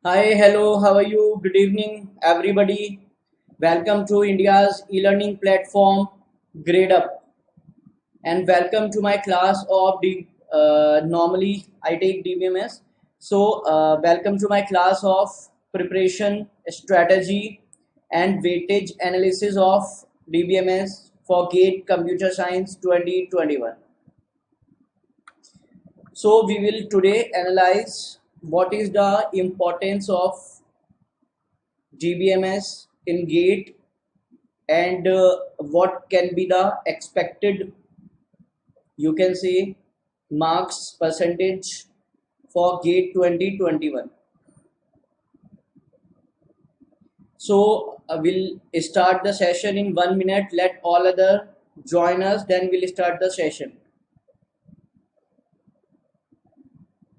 Hi, hello, how are you? Good evening, everybody. Welcome to India's e-learning platform, GradeUp, and welcome to my class of normally I take DBMS. Welcome to my class of preparation strategy and weightage analysis of DBMS for GATE Computer Science 2021. So, we will today analyze what is the importance of GBMS in GATE and what can be the expected, you can say, marks percentage for GATE 2021. So we'll start the session in 1 minute. Let all other join us, then we'll start the session.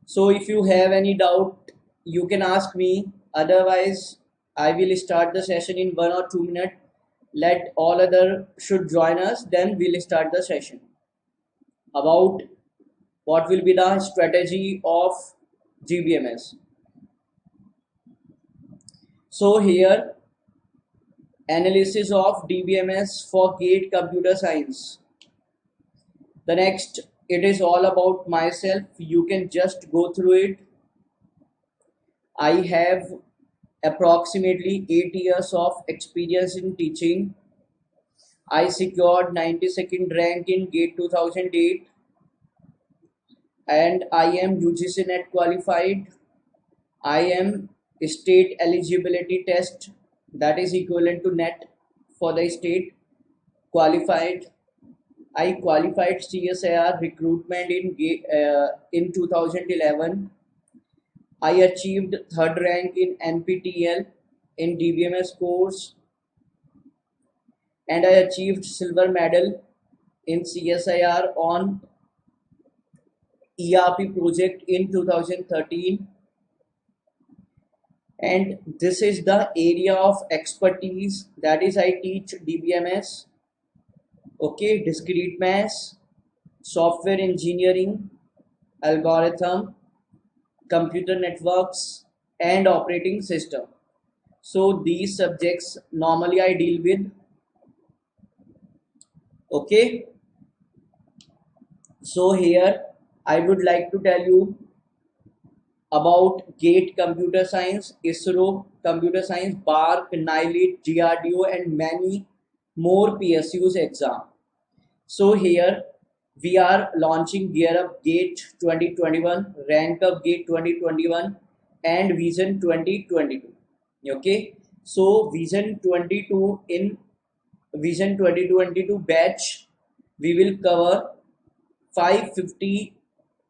So if you have any doubt, you can ask me. Otherwise, I will start the session in 1 or 2 minutes. Let all other should join us, then we'll start the session about what will be the strategy of GBMS. So here, analysis of DBMS for GATE Computer Science. The next, it is all about myself. You can just go through it. I have approximately 8 years of experience in teaching. I secured 92nd rank in GATE 2008 and I am UGC NET qualified. I am state eligibility test, that is equivalent to NET for the state, qualified. I qualified CSIR recruitment in 2011. I achieved third rank in NPTEL in DBMS course and I achieved silver medal in CSIR on ERP project in 2013. And this is the area of expertise, that is I teach DBMS, okay, discrete maths, software engineering, algorithm, computer networks and operating system. So these subjects normally I deal with, okay. So here I would like to tell you about GATE Computer Science, ISRO Computer Science, BARC, NILIT, DRDO and many more PSUs exam. So here we are launching Gear Up GATE 2021, Rank Up GATE 2021 and Vision 2022. Okay, so Vision 22 in Vision 2022 batch we will cover 550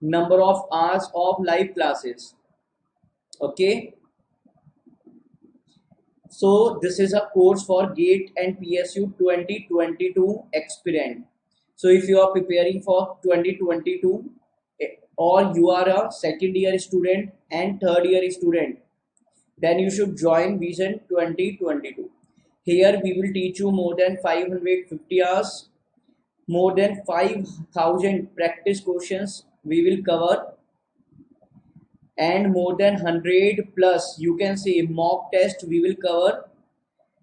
number of hours of live classes. Okay, so this is a course for GATE and PSU 2022 aspirant. So if you are preparing for 2022 or you are a second year student and third year student, then you should join Vision 2022. Here we will teach you more than 550 hours, more than 5,000 practice questions we will cover, and more than 100 plus, you can say, mock test we will cover,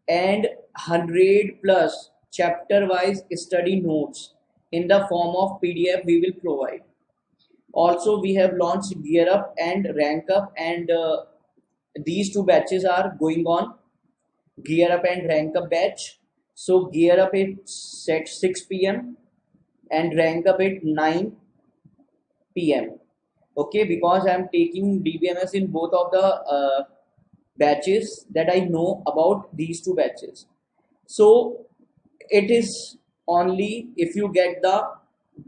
and 100 plus chapter wise study notes in the form of PDF we will provide. Also we have launched Gear Up and Rank Up, and these two batches are going on, Gear Up and Rank Up batch. So Gear Up is at 6 p.m. and Rank Up at 9 p.m. Okay, because I am taking DBMS in both of the batches, that I know about these two batches. So it is only if you get the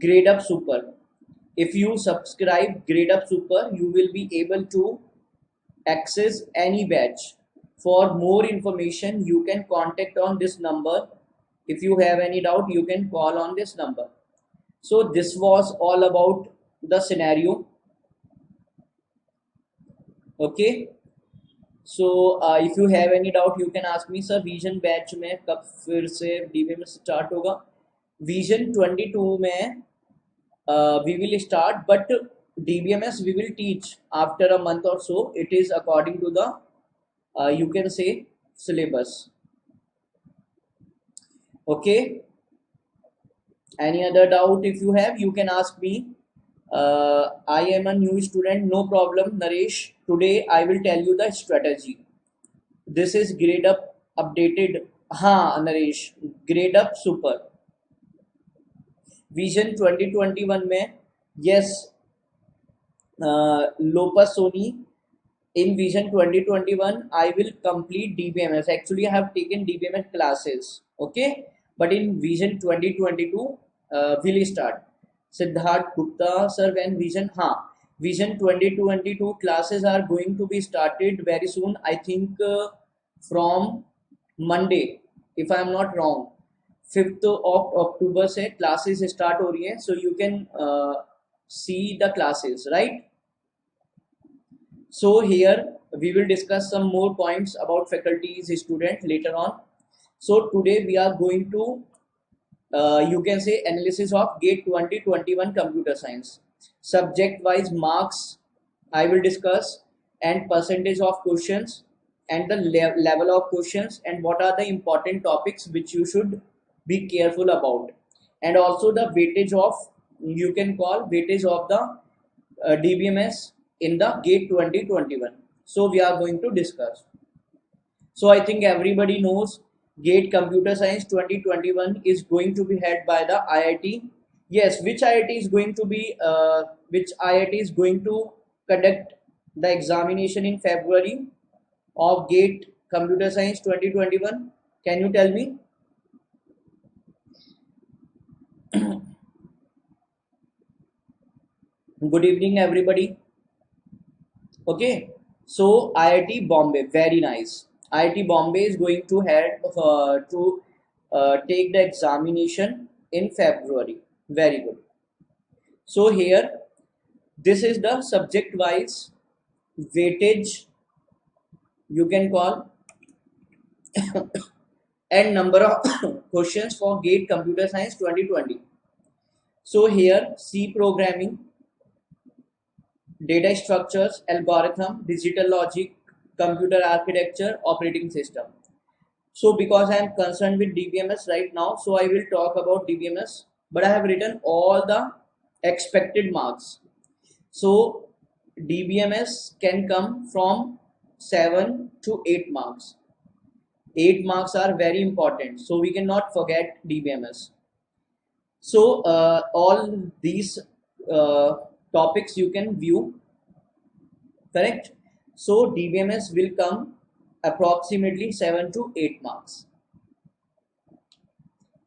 Grade Up Super. If you subscribe Grade Up Super, you will be able to access any batch. For more information, you can contact on this number. If you have any doubt, you can call on this number. So this was all about the scenario. Okay, so if you have any doubt you can ask me, sir vision batch में कब फिर से DBM start होगा? Vision 22 में we will start, but DBMS we will teach after a month or so. It is according to the you can say syllabus. Okay. Any other doubt if you have, you can ask me. I am a new student, no problem, Naresh. Today I will tell you the strategy. This is grade up updated. हाँ Naresh, grade up super vision 2021 में yes लोपस Soni in vision 2021 I will complete DBMS. Actually I have taken DBMS classes, okay, but in vision 2022 will start. Siddharth Gupta sir, when vision vision 2022 classes are going to be started very soon, I think from Monday if I am not wrong, 5th of October से classes start हो रही है, so you can see the classes, right? So here we will discuss some more points about faculties, student later on. So today we are going to you can say analysis of GATE 2021 computer science. Subject wise marks I will discuss, and percentage of questions, and the level of questions, and what are the important topics which you should be careful about, and also the weightage of, you can call weightage of the DBMS in the GATE 2021. So we are going to discuss. So I think everybody knows GATE Computer Science 2021 is going to be held by the IIT. Yes, which IIT is going to be which IIT is going to conduct the examination in February of GATE Computer Science 2021? Can you tell me? Good evening everybody. Okay, so IIT Bombay, very nice. IIT Bombay is going to head to take the examination in February. Very good. So here, this is the subject-wise weightage, you can call, and number of questions for GATE Computer Science 2020. So here, C programming, data structures, algorithm, digital logic, computer architecture, operating system. So because I am concerned with DBMS right now, so I will talk about DBMS, but I have written all the expected marks. So DBMS can come from 7 to 8 marks. 8 marks are very important, so we cannot forget DBMS. So all these topics you can view, correct? So DBMS will come approximately 7 to 8 marks.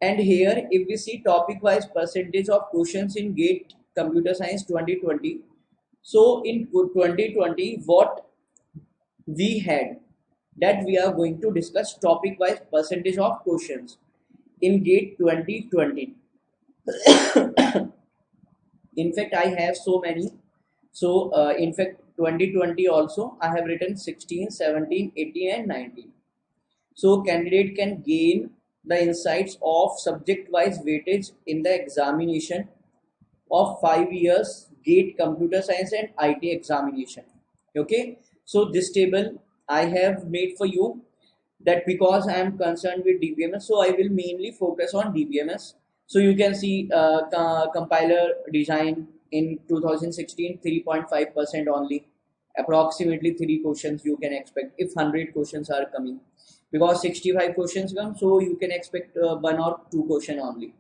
And here if we see topic wise percentage of questions in GATE Computer Science 2020, so in 2020 what we had, that we are going to discuss topic wise percentage of questions in GATE 2020. In fact I have so many. So in fact 2020 also I have written 16, 17, 18 and 19. So candidate can gain the insights of subject wise weightage in the examination of 5 years GATE Computer Science and IT examination. Okay, so this table I have made for you, that because I am concerned with DBMS, so I will mainly focus on DBMS. So you can see compiler design in 2016 3.5% only, approximately 3 questions you can expect if 100 questions are coming, because 65 questions come, so you can expect 1 or 2 question only.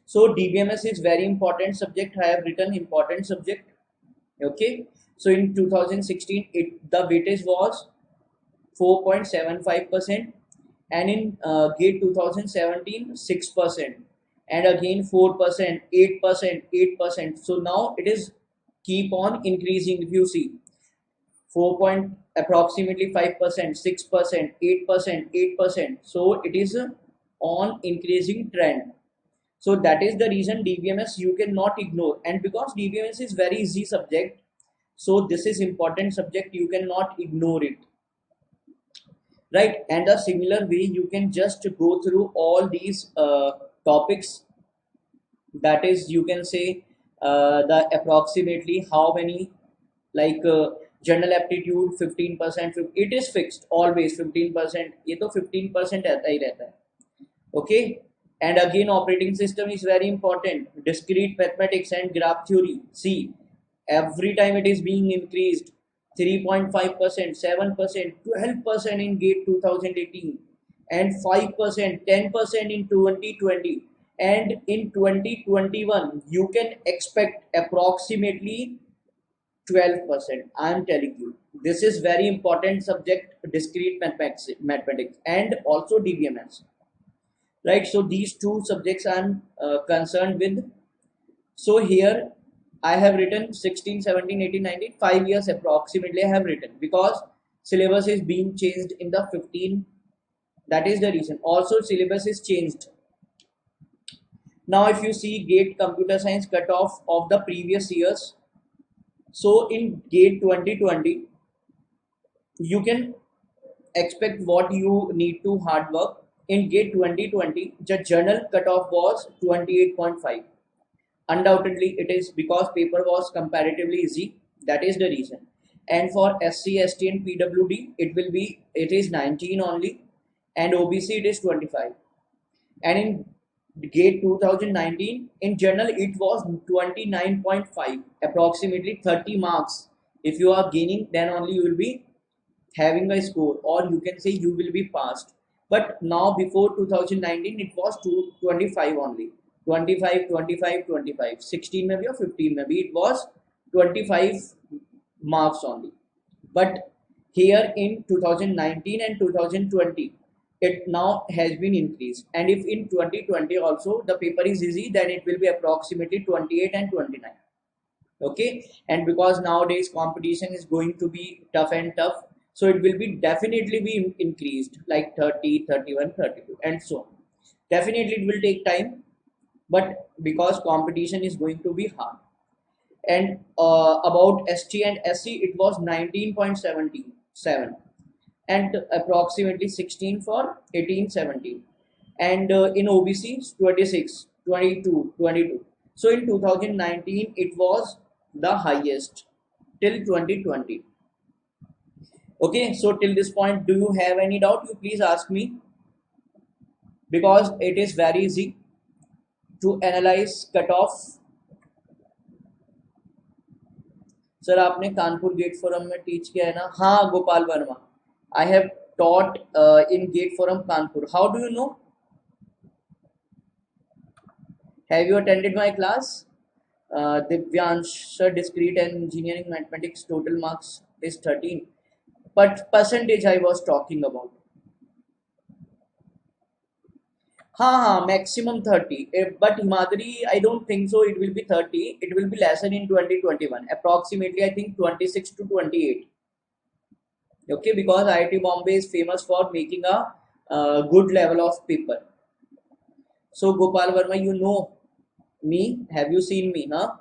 So DBMS is very important subject. I have written important subject. Okay, so in 2016 the weightage was 4.75%, and in GATE 2017 6%, and again 4%, 8%, 8%. So now it is keep on increasing. If you see 4 point approximately 5%, 6%, 8%, 8%, so it is on increasing trend. So that is the reason DBMS you cannot ignore, and because DBMS is very easy subject, so this is important subject, you cannot ignore it, right? And a similar way you can just go through all these topics, that is you can say the approximately how many, like general aptitude 15%, it is fixed always 15%, ये तो 15% रहता ही रहता है. Okay, and again operating system is very important. Discrete mathematics and graph theory, see, every time it is being increased 3.5%, 7%, 12% in gate 2018, and 5%, 10% in 2020, and in 2021 you can expect approximately 12%. I am telling you, this is very important subject, discrete mathematics and also DBMS, right? So these two subjects I'm concerned with. So here I have written 16, 17, 18, 19, 5 years approximately I have written, because syllabus is being changed in the 15. That is the reason. Also syllabus is changed. Now if you see GATE computer science cutoff of the previous years, so in GATE 2020 you can expect what you need to hard work. In GATE 2020 the journal cutoff was 28.5. Undoubtedly it is because paper was comparatively easy, that is the reason. And for SC, ST and PWD it is 19 only, and OBC it is 25. And in GATE 2019 in general it was 29.5, approximately 30 marks. If you are gaining, then only you will be having a score, or you can say you will be passed. But now before 2019 it was 25 only, 25, 25, 25, 16 maybe or 15 maybe, it was 25 marks only. But here in 2019 and 2020 it now has been increased, and if in 2020 also the paper is easy, then it will be approximately 28 and 29. Okay, and because nowadays competition is going to be tough and tough, so it will be definitely be increased, like 30, 31, 32 and so on. Definitely it will take time, but because competition is going to be hard. And about ST and SC it was 19.77, and approximately 16 for 18, 17, and in OBC 26, 22, 22. So in 2019 it was the highest till 2020. Okay, so till this point, do you have any doubt? You please ask me, because it is very easy to analyze cutoff. Sir आपने Kanpur gate forum में teach किया है ना? हाँ Gopal Verma, I have taught in Gate Forum Kanpur. How do you know? Have you attended my class? Divyansh sir, discrete and engineering mathematics total marks is 13, but percentage I was talking about. हाँ maximum 30, but Himadri I don't think so it will be 30, it will be lesser in 2021, approximately I think 26 to 28. Okay, because IIT Bombay is famous for making a good level of paper. So Gopal Verma, you know me, have you seen me, huh?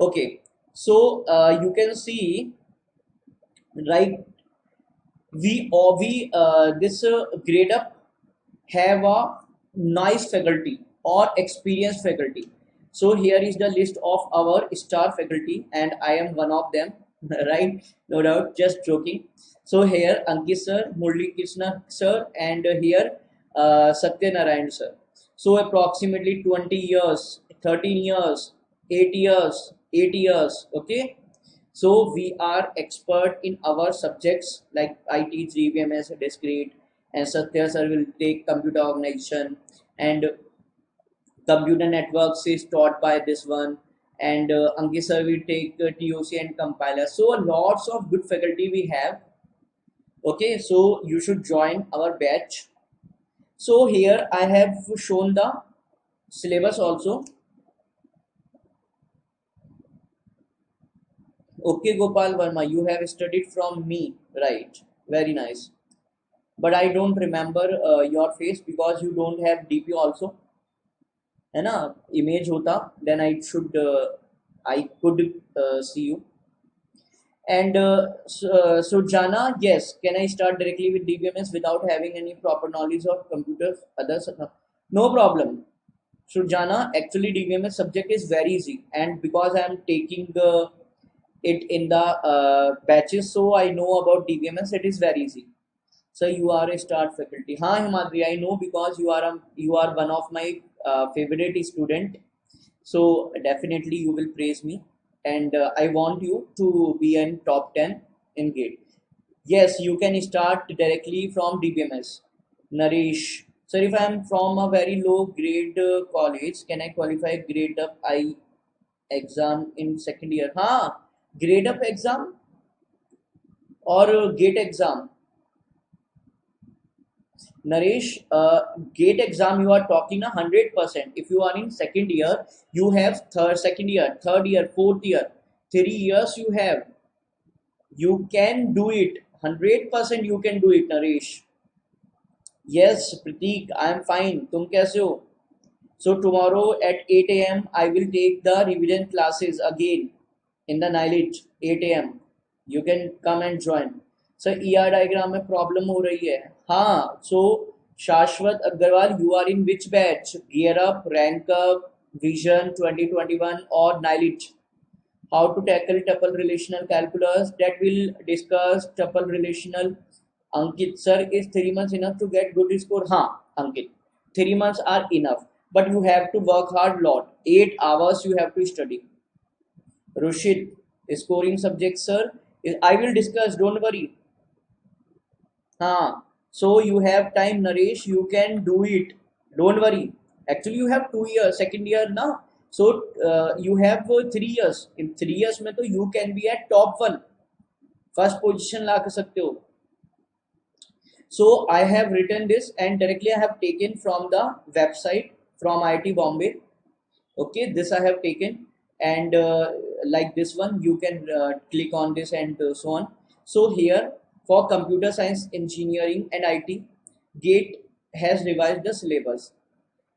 Okay, so you can see, right, we this grade up have a nice faculty or experienced faculty. So here is the list of our star faculty, and I am one of them. Right, no doubt, just joking. So here Ankit sir, Murli Krishna sir, and here Satya Narayan sir. So approximately 20 years, 13 years, 8 years, 8 years. Okay, so we are expert in our subjects, like I teach DBMS discrete, and Satya sir will take computer organization, and computer networks is taught by this one, and Ankit sir will take TOC and compiler. So lots of good faculty we have. Okay, so you should join our batch. So here I have shown the syllabus also. Okay, Gopal Verma, you have studied from me, right? Very nice. But I don't remember your face, because you don't have DP also. है ना? Image होता, then I could see you. And so Jana, yes, can I start directly with DBMS without having any proper knowledge of computers? Others, no problem. Surjana, actually DBMS subject is very easy, and because I am taking it in the batches, so I know about DBMS. It is very easy. So you are a star faculty. हाँ Himadri, I know because you are one of my favorite student. So definitely you will praise me, and I want you to be in top 10 in GATE. Yes, you can start directly from DBMS. Naresh. So if I am from a very low grade college, can I qualify grade up I exam in second year? हाँ, grade up exam or GATE exam. Naresh, GATE exam you are talking 100%. If you are in second year, you have second year, third year, fourth year, 3 years you have. You can do it. 100% you can do it, Naresh. Yes, Pratik, I am fine. तुम कैसे हो? So tomorrow at 8 a.m. I will take the revision classes again in the Nilit 8 a.m. You can come and join. So ER diagram में problem हो रही है. हाँ, so Shashwat Agarwal, you are in which batch? Gear Up, Rank Up, Vision 2021 or Nilit? How to tackle tuple relational calculus, that will discuss tuple relational. Ankit, sir, is 3 months enough to get good score? Haan, Ankit, 3 months are enough, but you have to work hard lot. 8 hours you have to study. Rushit, scoring subject, sir, I will discuss, don't worry. Haan, so you have time, Naresh, you can do it, don't worry. Actually you have 2 years, second year now, so you have 3 years. In 3 years में तो you can be at top 1, first position ला सकते हो. So I have written this and directly I have taken from the website from IIT Bombay. Okay, this I have taken, and like this one you can click on this and so on. So here for computer science engineering and IT, GATE has revised the syllabus.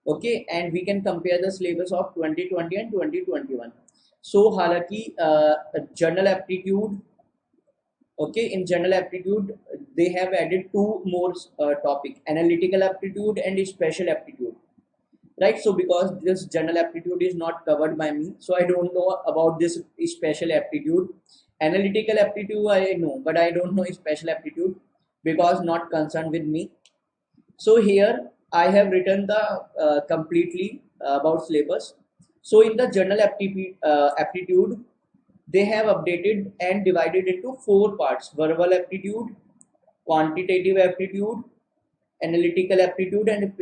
Okay, and we can compare the syllabus of 2020 and 2021. So हालांकि general aptitude, okay, in general aptitude they have added two more topic, analytical aptitude and special aptitude, right? So because this general aptitude is not covered by me, so I don't know about this special aptitude. Analytical aptitude I know, but I don't know special aptitude because not concerned with me. So here I have written the completely about syllabus. So in the general aptitude they have updated and divided into 4 parts: verbal aptitude, quantitative aptitude, analytical aptitude, and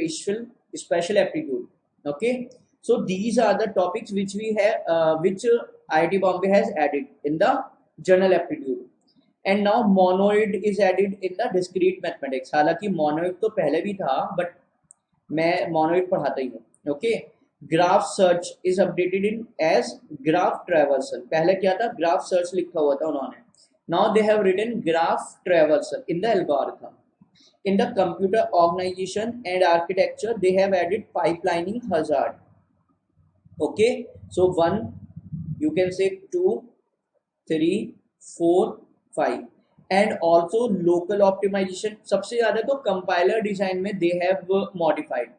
special aptitude. Okay, so these are the topics which we have which IIT Bombay has added in the general aptitude. And now monoid is added in the discrete mathematics. हालांकि monoid तो पहले भी था, but मैं monoid पढ़ाता ही हूँ. Okay, graph search is updated in as graph traversal. पहले क्या था, ग्राफ सर्च लिखा हुआ था उन्होंने. Now they have written graph traversal in the algorithm. In the computer organization and architecture, they have added pipelining hazard. Okay, so 1, you can say 2, 3, 4, 5, and also local optimization. सबसे ज़्यादा तो compiler design में they have modified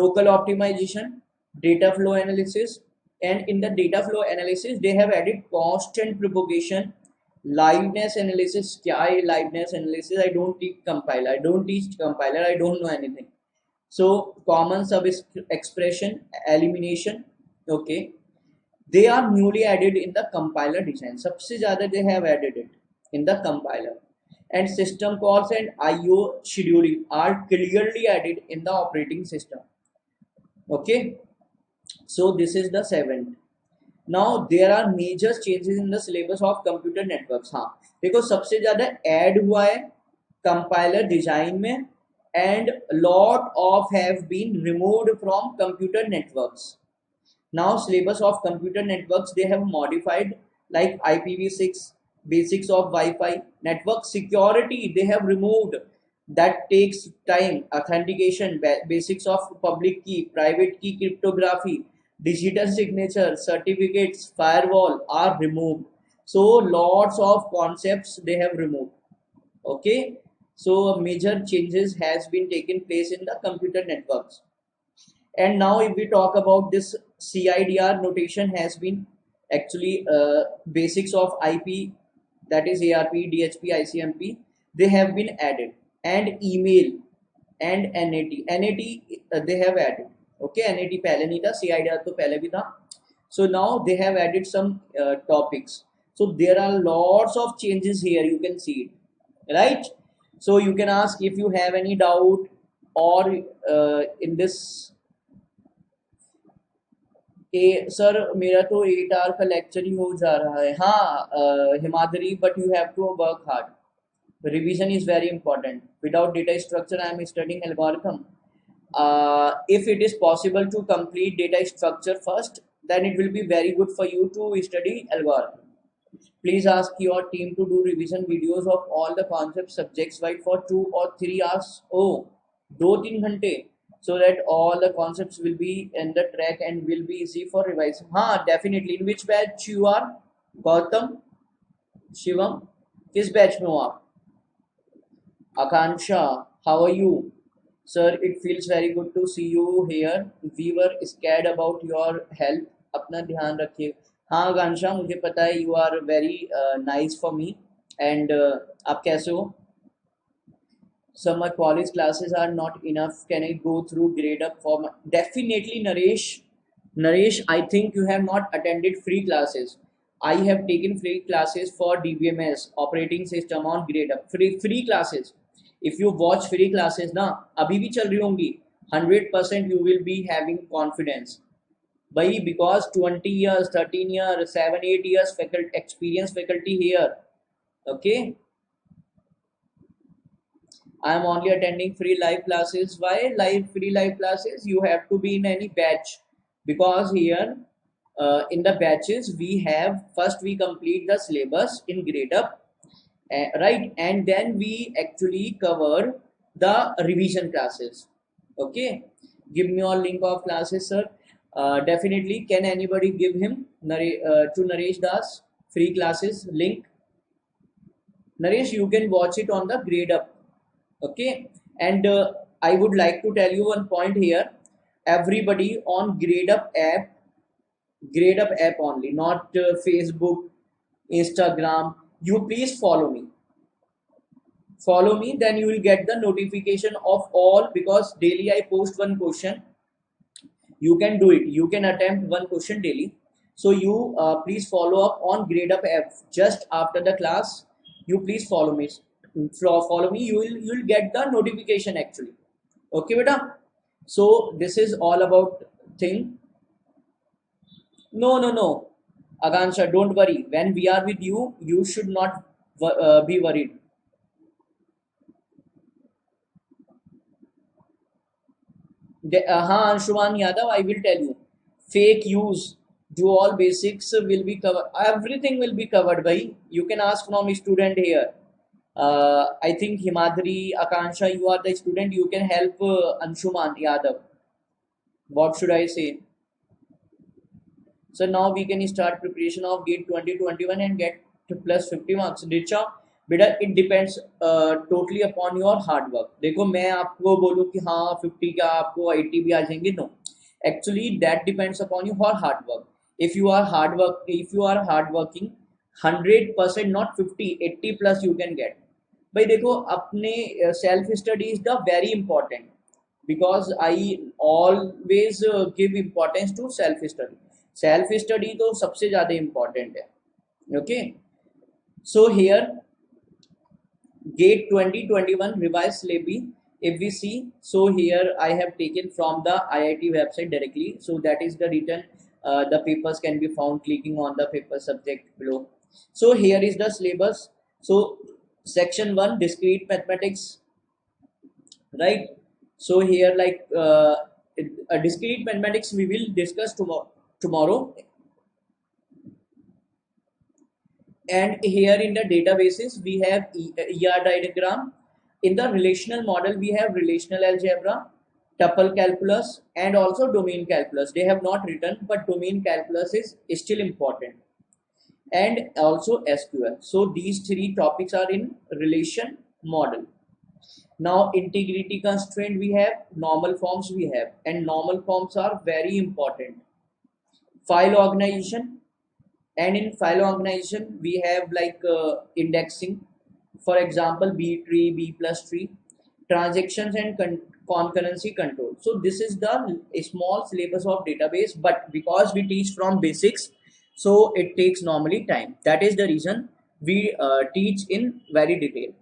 local optimization, data flow analysis, and in the data flow analysis they have added constant propagation, liveness analysis. क्या है liveness analysis? I don't teach compiler, I don't know anything. So common sub expression elimination. Okay, they are newly added in the compiler design. सबसे ज़्यादा they have added it in the compiler. And system calls and IO scheduling are clearly added in the operating system. Okay, so this is the 7th. Now there are major changes in the syllabus of computer networks. हाँ देखो, सबसे ज़्यादा add हुआ है compiler design में, and lot of have been removed from computer networks. Now syllabus of computer networks they have modified, like IPv6, basics of Wi-Fi, network security they have removed, that takes time, authentication, basics of public key, private key cryptography, digital signature, certificates, firewall are removed. So lots of concepts they have removed. Okay, so major changes has been taken place in the computer networks. And now if we talk about this, CIDR notation has been actually basics of IP, that is ARP, DHP, ICMP, they have been added, and email and NAT they have added. Okay, NAT पहले नहीं था, CIDR तो पहले भी था. So now they have added some topics. So there are lots of changes here, you can see it, right? So you can ask if you have any doubt, or in this sir मेरा तो 8 our का lecture ही हो जा रहा है. हाँ Himadri, but you have to work hard. Revision is very important. Without data structure I am studying algorithm. If it is possible to complete data structure first, then it will be very good for you to study algorithm. Please ask your team to do revision videos of all the concept subjects wide for 2 or 3 hours. Oh, 2-3 घंटे, so that all the concepts will be in the track and will be easy for revising. हाँ definitely. In which batch you are, Gautam, Shivam, किस batch में हो आप? आकांक्षा, how are you? Sir, it feels very good to see you here. We were scared about your health. अपना ध्यान रखिए. हाँ आकांक्षा, मुझे पता है you are very nice for me. And आप कैसे हो? Sir, my college classes are not enough. Can I go through grade up for my... Definitely, Naresh. Naresh, I think you have not attended free classes. I have taken free classes for DBMS, operating system on grade up. Free classes. If you watch free classes ना अभी भी चल रही होंगी, 100% you will be having confidence. भाई, because 20 years, 13 years, 7-8 years faculty experience faculty here. Okay, I am only attending free live classes. Why free live classes? You have to be in any batch, because here in the batches we have, first we complete the syllabus in grade up, right, and then we actually cover the revision classes. Okay, give me all link of classes, sir. Definitely, can anybody give him to Naresh Das free classes link? Naresh, you can watch it on the grade up. Okay, and I would like to tell you one point here. Everybody on grade up app only, not Facebook, Instagram. You please follow me, then you will get the notification of all, because daily I post one question. You can do it, you can attempt one question daily. So you please follow up on grade up app. Just after the class, you please follow me. You will get the notification actually. Okay beta. So this is all about thing. No Akansha, don't worry. When we are with you, you should not be worried. हाँ Anshuman Yadav, I will tell you. Fake use, do all basics will be covered. Everything will be covered by. You can ask from a student here. I think Himadri, Akansha, you are the student. You can help Anshuman Yadav. What should I say? So now we can start preparation of GATE 2021 and get plus 50 marks. Richa, बेटा it depends totally upon your hard work. देखो मैं आपको बोलूँ कि हाँ 50 का आपको 80 भी आ जाएंगे, no. Actually that depends upon your hard work. If you are hard working 100%, not 50, 80 plus you can get. भाई देखो, अपने self study is the very important, because I always give importance to self study. Self study तो सबसे ज़्यादा important है. Okay, so here GATE 2021 revised syllabi, if we see, so here I have taken from the IIT website directly. So that is the written, the papers can be found clicking on the paper subject below. So here is the syllabus. So section 1, discrete mathematics, right? So here like discrete mathematics we will discuss tomorrow. And here in the databases we have ER diagram. In the relational model we have relational algebra, tuple calculus, and also domain calculus. They have not written, but domain calculus is still important, and also SQL. So these three topics are in relation model. Now integrity constraint we have, normal forms we have, and normal forms are very important. File organization, and in file organization we have like indexing, for example b tree, b plus tree, transactions and concurrency control. So this is the small syllabus of database, but because we teach from basics, so it takes normally time. That is the reason we teach in very detail.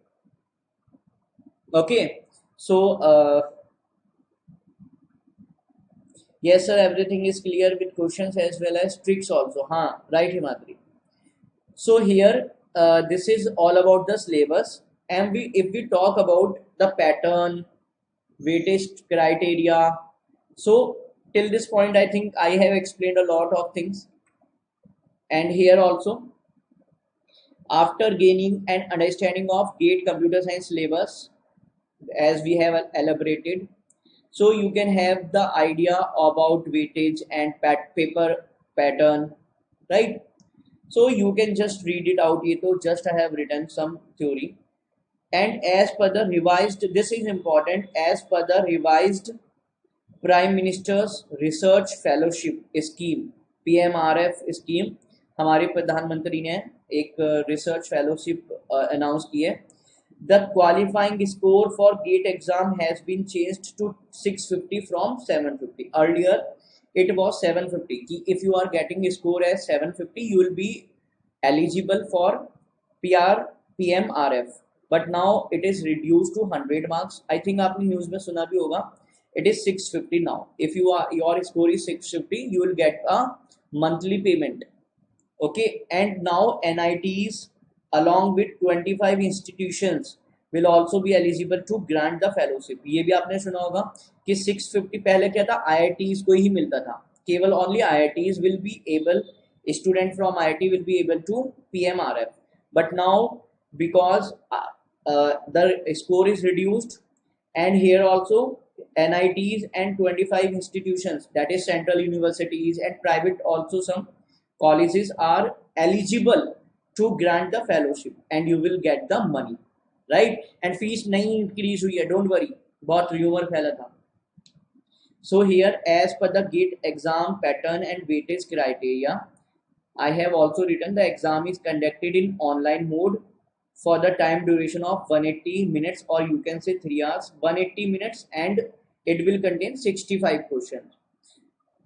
Okay, so yes sir, everything is clear with questions as well as tricks also. Huh, right Himadri? So here this is all about the syllabus, and we if we talk about the pattern, weightage criteria, so till this point I think I have explained a lot of things. And here also, after gaining an understanding of GATE computer science syllabus, as we have elaborated, so you can have the idea about weightage and paper pattern, right? So you can just read it out. ये तो just I have written some theory. And as per the revised, this is important, as per the revised Prime Minister's Research Fellowship Scheme, PMRF scheme, हमारे प्रधानमंत्री ने एक research fellowship announce की है. The qualifying score for GATE exam has been changed to 650 from 750. Earlier it was 750. कि if you are getting a score as 750, you will be eligible for PR PMRF. But now it is reduced to 100 marks. I think आपने news में सुना भी होगा. It is 650 now. If your score is 650, you will get a monthly payment. Okay, and now NITs along with 25 institutions will also be eligible to grant the fellowship. ये भी आपने सुना होगा कि 650 पहले क्या था, IITs को ही मिलता था, केवल only IITs will be able, student from IIT will be able to PMRF. But now because the score is reduced, and here also NITs and 25 institutions, that is central universities and private also some colleges are eligible to grant the fellowship, and you will get the money, right? And fees नहीं increase हुई है, don't worry, बहुत rumor फैला था. So here, as per the GATE exam pattern and weightage criteria, I have also written the exam is conducted in online mode for the time duration of 180 minutes, or you can say 3 hours, 180 minutes, and it will contain 65 questions,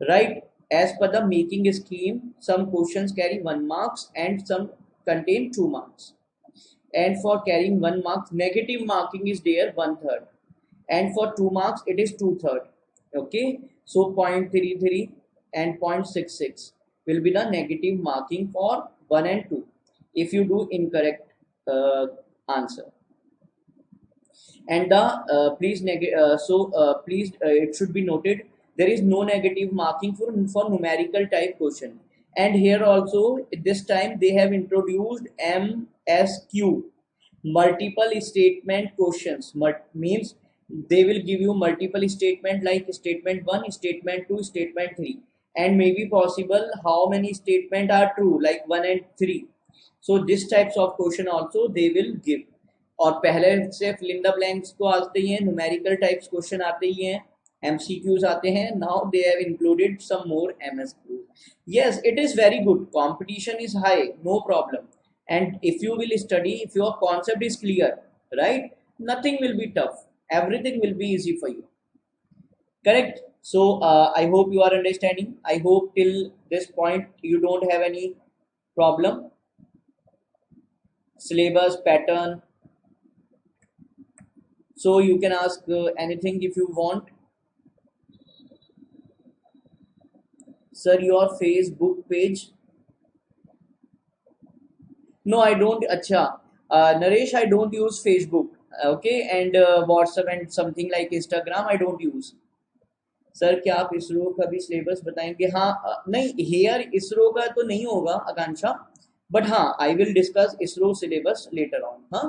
right? As per the making scheme, some questions carry 1 marks and some contain 2 marks. And for carrying 1 mark, negative marking is there 1/3, and for 2 marks it is 2/3. Okay, so 0.33 and 0.66 will be the negative marking for 1 and 2 if you do incorrect answer. And the please it should be noted, there is no negative marking for numerical type question. And here also this time they have introduced MSQ, multiple statement questions. Means they will give you multiple statement like statement 1, statement 2, statement 3, and maybe possible how many statement are true like 1 and 3. So this types of question also they will give. और पहले से fill in the blanks तो आते ही हैं, numerical types question आते ही हैं, MCQs आते हैं. Now they have included some more MSQs. Yes, it is very good. Competition is high, no problem. And if you will study, if your concept is clear, right, nothing will be tough. Everything will be easy for you. Correct? So I hope you are understanding. I hope till this point you don't have any problem. Syllabus, pattern. So you can ask anything if you want. Sir, your Facebook page? No, I don't. Acha, Naresh, I don't use Facebook. Okay, and WhatsApp and something like Instagram I don't use. Sir क्या आप इसरो का भी syllabus बताएंगे? हाँ, नहीं, hair ISRO का तो नहीं होगा आकांक्षा, बट हाँ I will discuss ISRO syllabus later on. हाँ,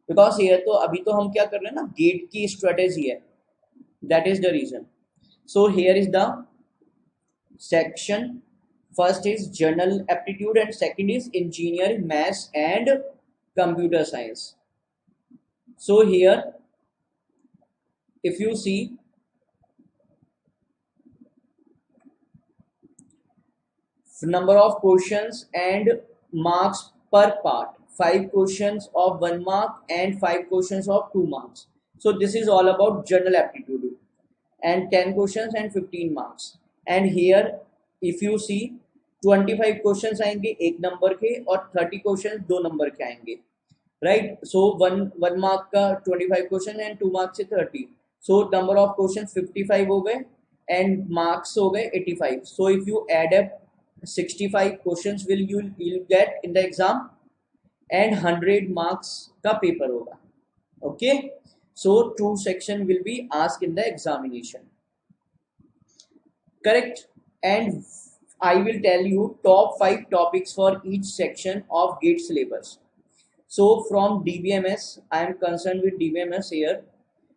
बिकॉज हेयर तो अभी तो हम क्या कर रहे हैं ना, गेट की स्ट्रेटेजी है, that is the reason. So here is the section. First is general aptitude and second is engineering, maths and computer science. So here if you see number of questions and marks per part, 5 questions of 1 mark and 5 questions of 2 marks. So this is all about general aptitude, and 10 questions and 15 marks. And here if you see 25 questions आएंगे 1 number के और 30 questions 2 number के आएंगे, right. So one mark का 25 question and 2 mark से 30. So number of question 55 हो गए and marks हो गए 85. So if you add up 65 questions will you get in the exam and 100 marks का पेपर होगा. Okay, so 2 section will be asked in the examination, correct. And I will tell you top 5 topics for each section of GATE syllabus. So from DBMS, I am concerned with DBMS here.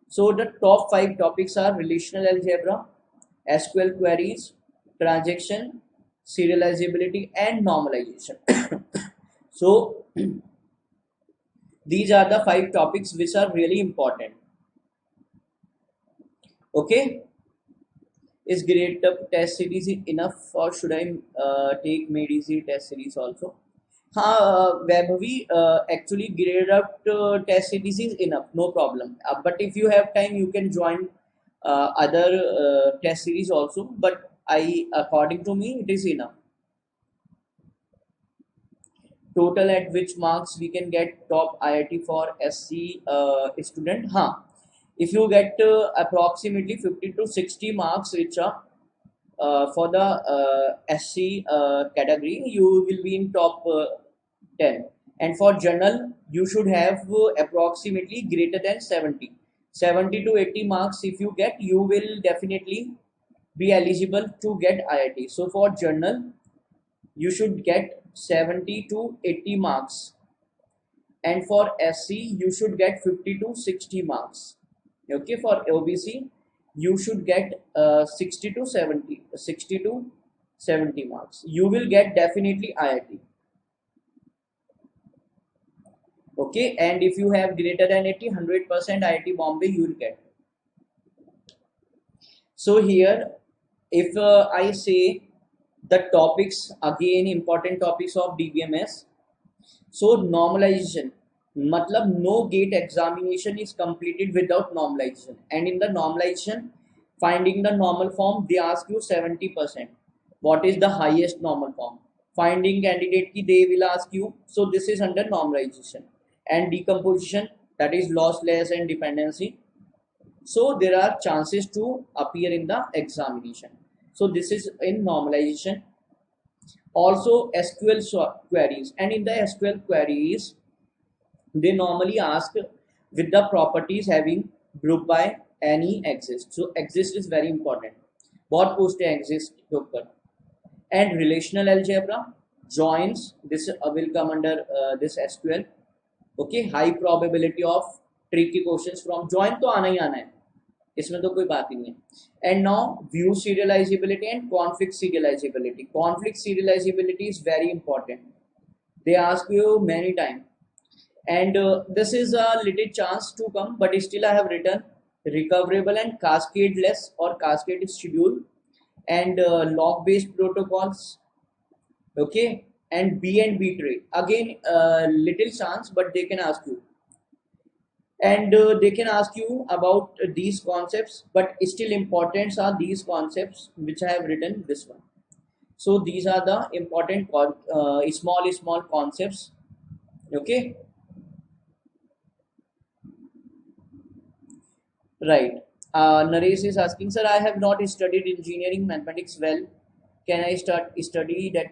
So the top 5 topics are relational algebra, SQL queries, transaction, serializability and normalization. So these are the 5 topics which are really important. Okay, is grade test series enough or should I take made easy test series also? Vaibhavi, actually grade up test series is enough, no problem. But if you have time, you can join other test series also. But according to me, it is enough. Total at which marks we can get top IIT for SC student? If you get approximately 50 to 60 marks, which are for the SC category, you will be in top 10. And for general, you should have approximately greater than 70 to 80 marks. If you get, you will definitely be eligible to get IIT. So for general, you should get 70 to 80 marks, and for SC you should get 50 to 60 marks. Okay, for OBC you should get 60 to 70 marks. You will get definitely IIT. Okay, and if you have greater than 80, 100% IIT Bombay you will get. So here if I say the topics, again important topics of DBMS. So normalization, matlab no GATE examination is completed without normalization, and in the normalization, finding the normal form, they ask you 70%. What is the highest normal form? Finding candidate key, they will ask you. So this is under normalization. And decomposition, that is lossless and dependency. So there are chances to appear in the examination. So this is in normalization. Also SQL queries, and in the SQL queries they normally ask with the properties having group by any exist. So exist is very important. बहुत पूछते हैं exist के ऊपर. And relational algebra, joins, this will come under this SQL. Okay, high probability of tricky questions from join तो आना ही आना है, इसमें तो कोई बात ही नहीं है. And now view serializability and conflict serializability. Conflict serializability is very important. They ask you many times, and this is a little chance to come, but still I have written recoverable and cascadeless or cascade schedule, and log based protocols. Okay, and B and B tree, again little chance, but they can ask you. And they can ask you about these concepts, but still important are these concepts which I have written this one. So these are the important small concepts. Okay, right. Naresh is asking, sir, I have not studied engineering mathematics well, can I start study that?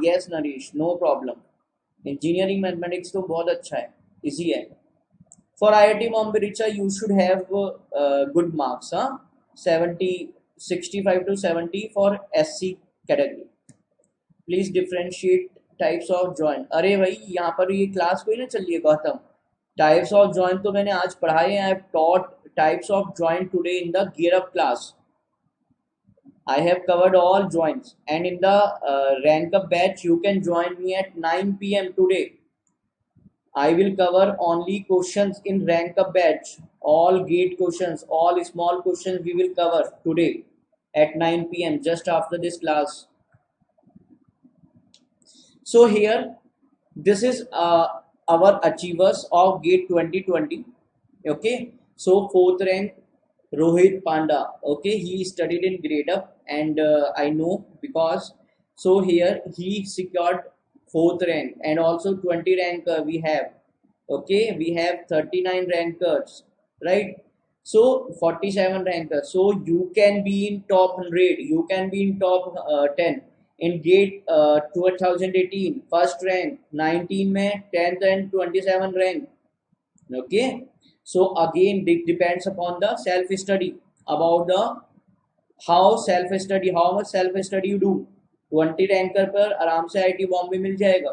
Yes Naresh, no problem. Engineering mathematics तो बहुत अच्छा है, easy है. For IIT Bombay Richa, you should have good marks, 65 to 70 for SC category. Please differentiate types of joint. अरे भाई यहाँ पर ये क्लास कोई ना चल रही है गौतम. Types of joint तो मैंने आज पढ़ाए हैं. I have taught types of joint today in the gear up class. I have covered all joints, and in the rank up batch you can join me at 9 PM today. I will cover only questions in rank up batch. All gate questions, all small questions we will cover today at 9 p.m. just after this class. So here, this is our achievers of GATE 2020. Okay, so fourth rank Rohit Panda. Okay, he studied in grade up, and I know because so here he secured fourth rank, and also 20 rank we have. Okay, we have 39 rankers, right? So 47 rankers. So you can be in top 100. You can be in top 10 in GATE 2018 first rank, 19 में 10th and 27 rank. Okay, so again it depends upon the self study, about the how much self study you do. 20 ranker पर आराम से IT Bombay मिल जाएगा.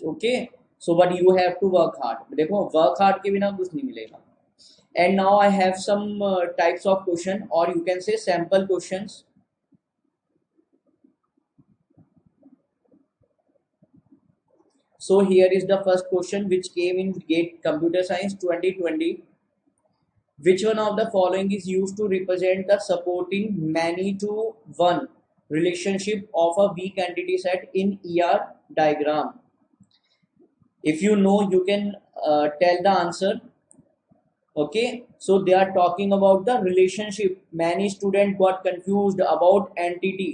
Okay, so but you have to work hard. देखो work hard के बिना कुछ नहीं मिलेगा. And now I have some types of question, और you can say sample questions. So here is the first question which came in GATE Computer Science 2020. Which one of the following is used to represent the supporting many to one relationship of a weak entity set in ER diagram? If you know, you can tell the answer. Okay, so they are talking about the relationship. Many students got confused about entity,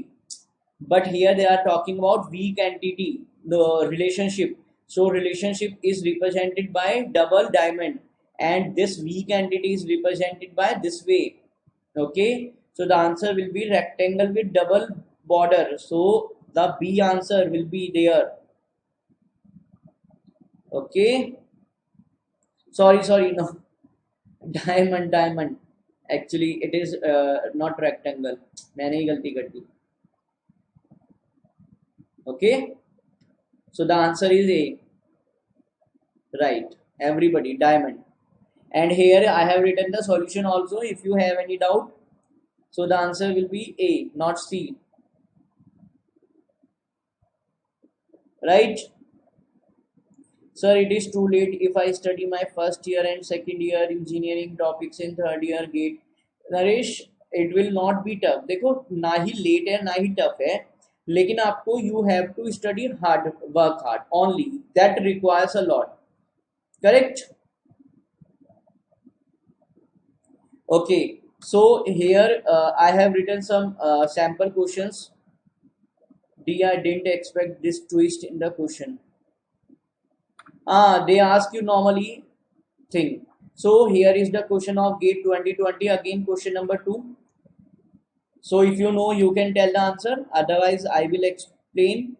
but here they are talking about weak entity, the relationship. So relationship is represented by double diamond, and this weak entity is represented by this way. Okay, so the answer will be rectangle with double border. So the B answer will be there. Okay, sorry, no. Diamond, actually it is not rectangle. मैंने ही गलती कर दी. Okay, so the answer is A. Right, everybody, diamond. And here I have written the solution also if you have any doubt. So the answer will be A, not C. Right? Sir, it is too late if I study my first year and second year engineering topics in third year GATE. Naresh, it will not be tough. देखो ना ही late है ना ही tough है, लेकिन आपको you have to study hard, work hard only. That requires a lot. Correct? Okay, so here I have written some sample questions. D, I didn't expect this twist in the question. They ask you normally thing. So here is the question of GATE 2020. Again, question number 2. So if you know, you can tell the answer. Otherwise, I will explain.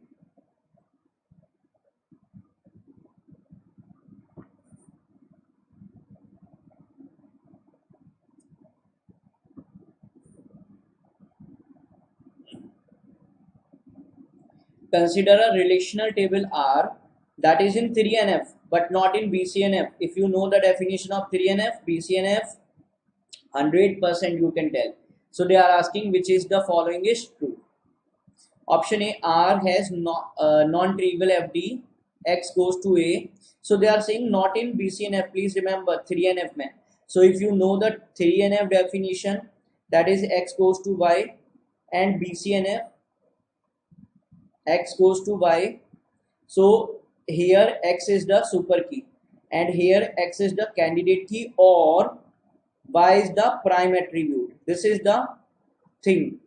Consider a relational table R that is in 3NF but not in BCNF. If you know the definition of 3NF, BCNF, 100% you can tell. So they are asking which is the following is true. Option A, R has non-trivial FD, X goes to A. So they are saying not in BCNF. Please remember 3NF mein. So if you know the 3NF definition, that is X goes to Y, and BCNF, X goes to Y. So here X is the super key, and here X is the candidate key, or Y is the prime attribute. This is the thing.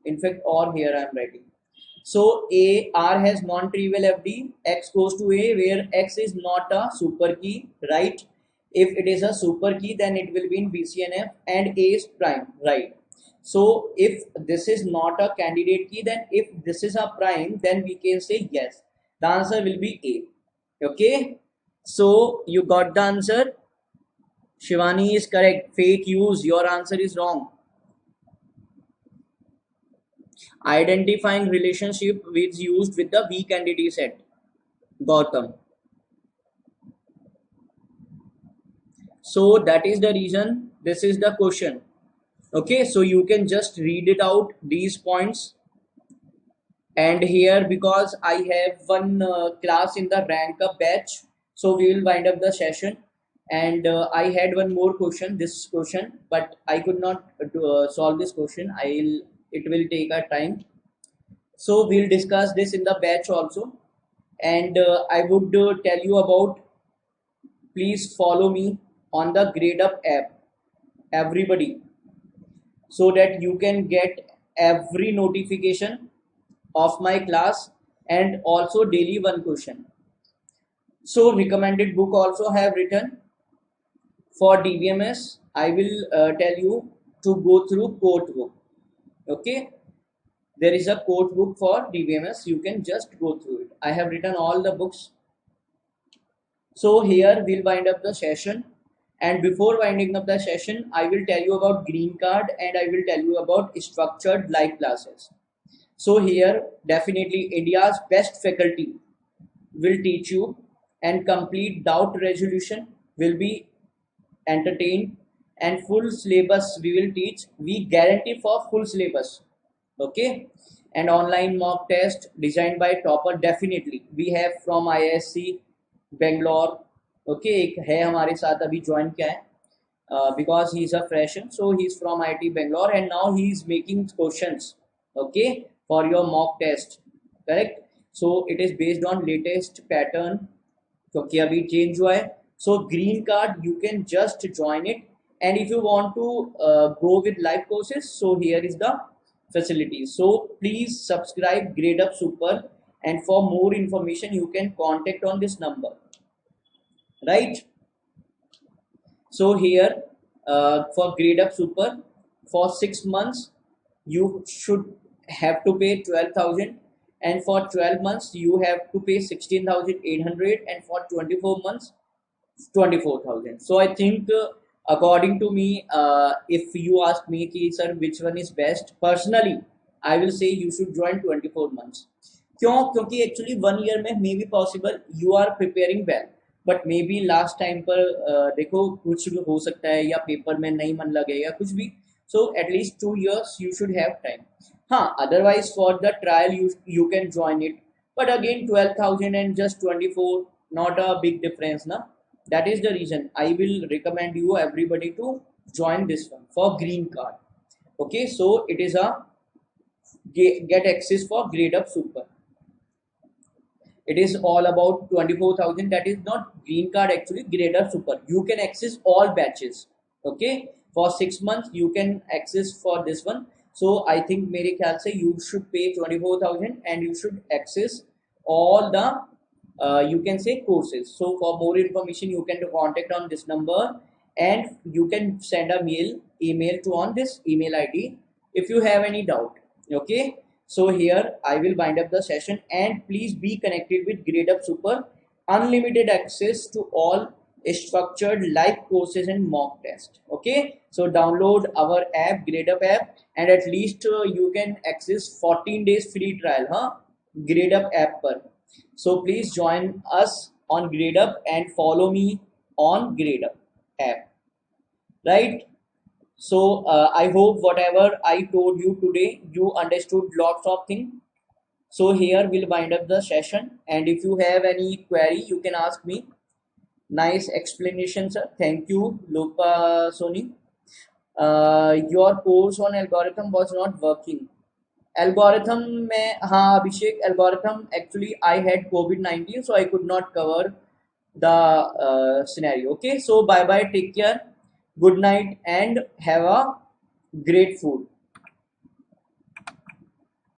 In fact, or here I am writing. So R has non-trivial FD, X goes to A, where X is not a super key, right? If it is a super key, then it will be in BCNF, and A is prime, right? So if this is not a candidate key, then if this is a prime, then we can say yes. The answer will be A. Okay. So you got the answer. Shivani is correct. Fake use. Your answer is wrong. Identifying relationship is used with the weak entity set. Gautam. So that is the reason this is the question. Okay, so you can just read it out, these points. And here, because I have one class in the rank up batch, So we will wind up the session. And I had one more question, this question, but I could not solve this question. It will take a time. So we'll discuss this in the batch also. And I would tell you about, please follow me on the GradeUp app, everybody, so that you can get every notification of my class, and also daily one question. So recommended book also have written for DBMS. I will tell you to go through quote book. Okay, there is a quote book for DBMS, you can just go through it. I have written all the books. So here we'll wind up the session, and before winding up the session I will tell you about green card, and I will tell you about structured live classes. So here definitely India's best faculty will teach you, and complete doubt resolution will be entertained, and full syllabus we will teach, we guarantee for full syllabus. Okay, and online mock test designed by topper definitely we have from IISc Bangalore. Okay, एक है हमारे साथ अभी join किया है, because he is a fresher, so he is from IIT Bangalore and now he is making questions, okay, for your mock test, correct. So it is based on latest pattern क्योंकि अभी change हुआ है. So green card you can just join it, and if you want to go with live courses, so here is the facilities. So please subscribe GradeUp Super, and for more information you can contact on this number, right. So here for GradeUp Super, for 6 months you should have to pay 12,000, and for 12 months you have to pay 16,800, and for 24 months 24,000. So I think according to me, if you ask me ki sir which one is best, personally I will say you should join 24 months. क्यों? क्योंकि actually 1 year में maybe possible you are preparing well, but maybe last time पर देखो कुछ भी हो सकता है, या पेपर में नहीं मन लगे या कुछ भी. So at least 2 years you should have time. हाँ, otherwise for the trial you can join it, but again 12,000 and just 24, not a big difference na. That is the reason I will recommend you everybody to join this one for green card. Okay, so it is a get access for GradeUp Super. It is all about 24,000. That is not green card, actually GradeUp Super. You can access all batches. Okay, for 6 months you can access for this one. So I think मेरे ख्याल से you should pay 24,000 and you should access all the you can say courses. So for more information you can contact on this number, and you can send a email to on this email ID if you have any doubt. Okay, so here I will wind up the session, and please be connected with GradeUp Super. Unlimited access to all structured live courses and mock test. Okay, so download our app, GradeUp app, and at least you can access 14 days free trial, GradeUp app पर. So please join us on GradeUp and follow me on GradeUp app, right. So I hope whatever I told you today you understood lots of things. So here we'll wind up the session, and if you have any query you can ask me. Nice explanation sir, thank you Lupa Sony. Your course on algorithm was not working. Algorithm में हाँ अभिषेक, algorithm actually I had COVID-19, so I could not cover the scenario. Okay, so bye bye, take care, good night, and have a great food.